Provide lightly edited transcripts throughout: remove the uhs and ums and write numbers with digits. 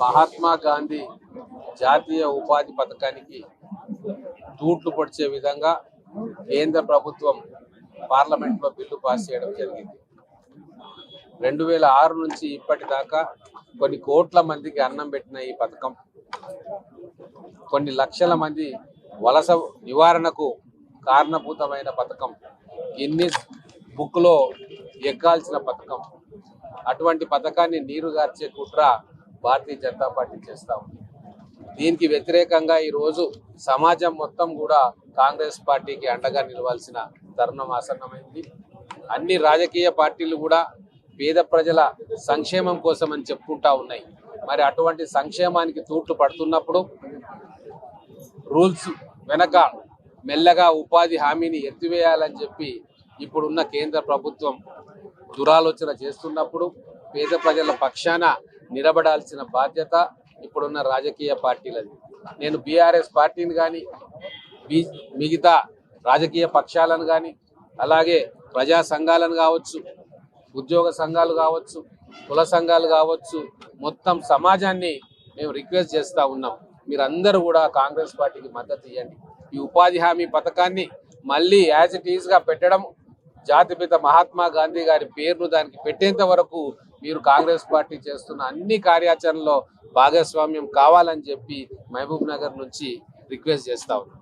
మహాత్మా గాంధీ జాతీయ ఉపాధి పథకానికి తూట్లు పొడిచే విధంగా కేంద్ర ప్రభుత్వం పార్లమెంట్లో బిల్లు పాస్ చేయడం జరిగింది. 2006 నుంచి ఇప్పటిదాకా కొన్ని కోట్ల మందికి అన్నం పెట్టిన ఈ పథకం, కొన్ని లక్షల మంది వలస నివారణకు కారణభూతమైన పథకం, గిన్నిస్ బుక్లో ఎక్కాల్సిన పథకం. అటువంటి పథకాన్ని నీరుగార్చే కుట్ర భారతీయ జనతా పార్టీ చేస్తా ఉంది. దీనికి వ్యతిరేకంగా ఈరోజు సమాజం మొత్తం కూడా కాంగ్రెస్ పార్టీకి అండగా నిలవాల్సిన తరుణం ఆసన్నమైంది. అన్ని రాజకీయ పార్టీలు కూడా పేద ప్రజల సంక్షేమం కోసం అని చెప్పుకుంటా ఉన్నాయి. మరి అటువంటి సంక్షేమానికి తూట్లు పడుతున్నప్పుడు రూల్స్ వెనక మెల్లగా ఉపాధి హామీని ఎత్తివేయాలని చెప్పి ఇప్పుడున్న కేంద్ర ప్రభుత్వం దురాలోచన చేస్తున్నప్పుడు పేద ప్రజల పక్షాన నిలబడాల్సిన బాధ్యత ఇప్పుడున్న రాజకీయ పార్టీలది. నేను బీఆర్ఎస్ పార్టీని కానీ మిగతా రాజకీయ పక్షాలను కానీ అలాగే ప్రజా సంఘాలను కావచ్చు, ఉద్యోగ సంఘాలు కావచ్చు, కుల సంఘాలు కావచ్చు, మొత్తం సమాజాన్ని మేము రిక్వెస్ట్ చేస్తూ ఉన్నాం, మీరందరూ కూడా కాంగ్రెస్ పార్టీకి మద్దతు ఇవ్వండి. ఈ ఉపాధి హామీ పథకాన్ని మళ్ళీ యాజ్ ఇట్ ఈజ్గా పెట్టడం, జాతిపిత మహాత్మా గాంధీ గారి పేరును దానికి పెట్టేంత వరకు మీరు కాంగ్రెస్ పార్టీ చేస్తున్న అన్ని కార్యాచరణలో భాగస్వామ్యం కావాలని చెప్పి మహబూబ్ నగర్ నుంచి రిక్వెస్ట్ చేస్తా ఉన్నాం.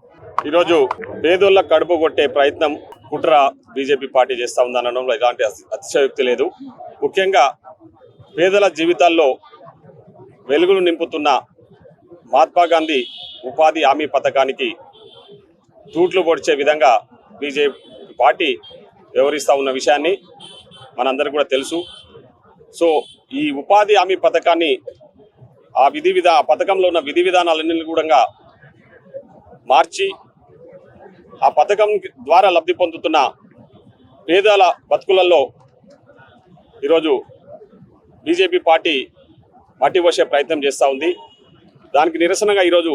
ఈరోజు పేదోళ్ళ కడుపు కొట్టే ప్రయత్నం కుట్ర బీజేపీ పార్టీ చేస్తూ ఉందనడంలో ఎలాంటి అతిశయోక్తి లేదు. ముఖ్యంగా పేదల జీవితాల్లో వెలుగులు నింపుతున్న మహాత్మా గాంధీ ఉపాధి హామీ పథకానికి తూట్లు పొడిచే విధంగా బీజేపీ పార్టీ వ్యవహరిస్తూ ఉన్న విషయాన్ని మనందరికీ కూడా తెలుసు. సో ఈ ఉపాధి హామీ పథకాన్ని ఆ పథకంలో ఉన్న విధి విధానాలన్నీ కూడా మార్చి ఆ పథకం ద్వారా లబ్ధి పొందుతున్న పేదల బతుకులలో ఈరోజు బీజేపీ పార్టీ మట్టి పోసే ప్రయత్నం చేస్తూ ఉంది. దానికి నిరసనగా ఈరోజు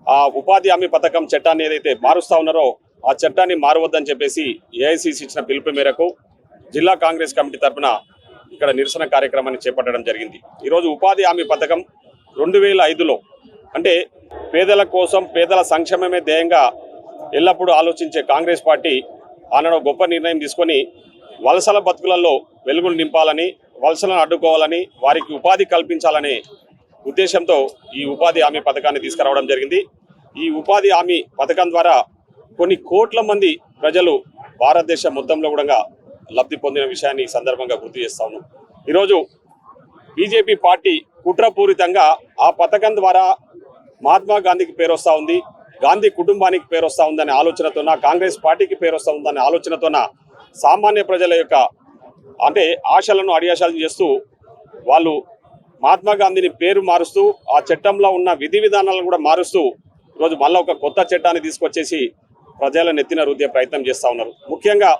ఆ ఉపాధి హామీ పథకం చట్టాన్ని ఏదైతే మారుస్తూ ఉన్నారో ఆ చట్టాన్ని మారవద్దని చెప్పేసి ఏఐసిసి ఇచ్చిన పిలుపు మేరకు జిల్లా కాంగ్రెస్ కమిటీ తరఫున ఇక్కడ నిరసన కార్యక్రమాన్ని చేపట్టడం జరిగింది. ఈరోజు ఉపాధి హామీ పథకం 2005లో అంటే పేదల కోసం పేదల సంక్షేమమే ధ్యేయంగా ఎల్లప్పుడూ ఆలోచించే కాంగ్రెస్ పార్టీ ఆనాడు గొప్ప నిర్ణయం తీసుకొని వలసల బతుకులలో వెలుగులు నింపాలని, వలసలను అడ్డుకోవాలని, వారికి ఉపాధి కల్పించాలనే ఉద్దేశంతో ఈ ఉపాధి హామీ పథకాన్ని తీసుకురావడం జరిగింది. ఈ ఉపాధి హామీ పథకం ద్వారా కొన్ని కోట్ల మంది ప్రజలు భారతదేశం మొత్తంలో కూడా లబ్ధి పొందిన విషయాన్ని ఈ సందర్భంగా గుర్తు చేస్తా ఉన్నాం. ఈరోజు బీజేపీ పార్టీ కుట్రపూరితంగా ఆ పథకం ద్వారా మహాత్మా గాంధీకి పేరు వస్తూ ఉంది, గాంధీ కుటుంబానికి పేరు వస్తూ ఉందనే ఆలోచనతోన, కాంగ్రెస్ పార్టీకి పేరు వస్తూ ఉందనే ఆలోచనతోన సామాన్య ప్రజల యొక్క అంటే ఆశలను అడియాశాలను చేస్తూ వాళ్ళు మహాత్మా గాంధీని పేరు మారుస్తూ ఆ చట్టంలో ఉన్న విధి విధానాలను కూడా మారుస్తూ ఈరోజు మళ్ళీ ఒక కొత్త చట్టాన్ని తీసుకొచ్చేసి ప్రజల నెత్తిన రుద్దే ప్రయత్నం చేస్తూ ఉన్నారు. ముఖ్యంగా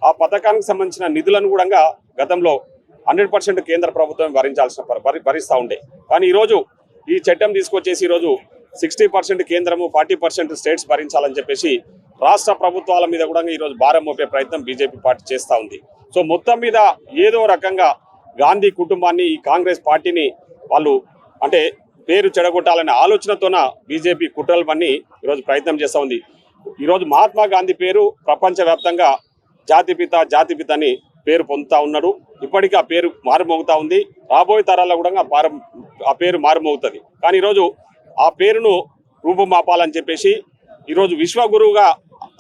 ఆ పథకానికి సంబంధించిన నిధులను కూడా గతంలో 100% కేంద్ర ప్రభుత్వం భరిస్తూ ఉండే. కానీ ఈరోజు ఈ చట్టం తీసుకొచ్చేసి ఈరోజు 60% కేంద్రము, 40% స్టేట్స్ భరించాలని చెప్పేసి రాష్ట్ర ప్రభుత్వాల మీద కూడా ఈరోజు భారం మోపే ప్రయత్నం బీజేపీ పార్టీ చేస్తూ ఉంది. సో మొత్తం మీద ఏదో రకంగా గాంధీ కుటుంబాన్ని, ఈ కాంగ్రెస్ పార్టీని వాళ్ళు అంటే పేరు చెడగొట్టాలనే ఆలోచనతోన బీజేపీ కుట్రలవన్నీ ఈరోజు ప్రయత్నం చేస్తూ ఉంది. ఈరోజు మహాత్మా గాంధీ పేరు ప్రపంచవ్యాప్తంగా జాతిపిత అని పేరు పొందుతూ ఉన్నాడు. ఇప్పటికీ ఆ పేరు మారుమోగుతూ ఉంది. రాబోయే తరాల్లో కూడా ఆ పేరు మారుమోగుతుంది. కానీ ఈరోజు ఆ పేరును రూపుమాపాలని చెప్పేసి ఈరోజు విశ్వగురువుగా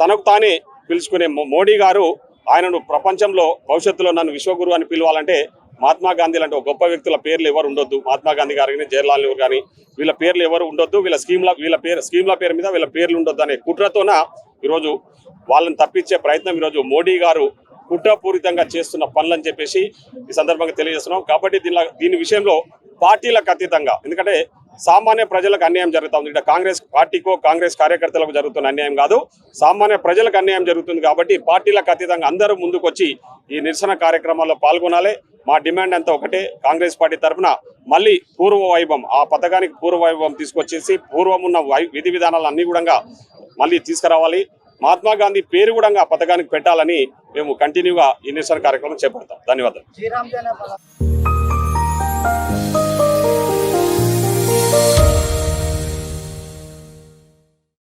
తనకు తానే పిలుచుకునే మోడీ గారు ఆయనను ప్రపంచంలో భవిష్యత్తులో నన్ను విశ్వగురువు అని పిలవాలంటే మహాత్మా గాంధీ లాంటి ఒక గొప్ప వ్యక్తుల పేర్లు ఎవరు ఉండొద్దు. మహాత్మా గాంధీ గారు కానీ, జవహర్లాల్ నెహ్రూ కానీ వీళ్ళ పేర్లు ఎవరు ఉండొద్దు. వీళ్ళ స్కీమ్ల పేరు మీద వీళ్ళ పేర్లు ఉండొద్దు అనే కుట్రతోన ఈరోజు వాళ్ళని తప్పించే ప్రయత్నం ఈరోజు మోడీ గారు కుట్రపూరితంగా చేస్తున్న పనులని చెప్పేసి ఈ సందర్భంగా తెలియజేస్తున్నాం. కాబట్టి దీని విషయంలో పార్టీలకు అతీతంగా, ఎందుకంటే సామాన్య ప్రజలకు అన్యాయం జరుగుతూ ఉంది. ఇక్కడ కాంగ్రెస్ పార్టీకో కాంగ్రెస్ కార్యకర్తలకు జరుగుతున్న అన్యాయం కాదు, సామాన్య ప్రజలకు అన్యాయం జరుగుతుంది. కాబట్టి పార్టీలకు అతీతంగా అందరూ ముందుకు వచ్చి ఈ నిరసన కార్యక్రమాల్లో పాల్గొనాలి. మా డిమాండ్ అంతా ఒకటే, కాంగ్రెస్ పార్టీ తరఫున మళ్ళీ పూర్వ వైభవం, ఆ పథకానికి పూర్వ వైభవం తీసుకొచ్చేసి పూర్వం ఉన్న విధి విధానాలు అన్ని కూడా మళ్ళీ తీసుకురావాలి. మహాత్మా గాంధీ పేరు కూడా ఆ పథకానికి పెట్టాలని మేము కంటిన్యూగా ఈ నిరసన కార్యక్రమం చేపడతాం. ధన్యవాదాలు.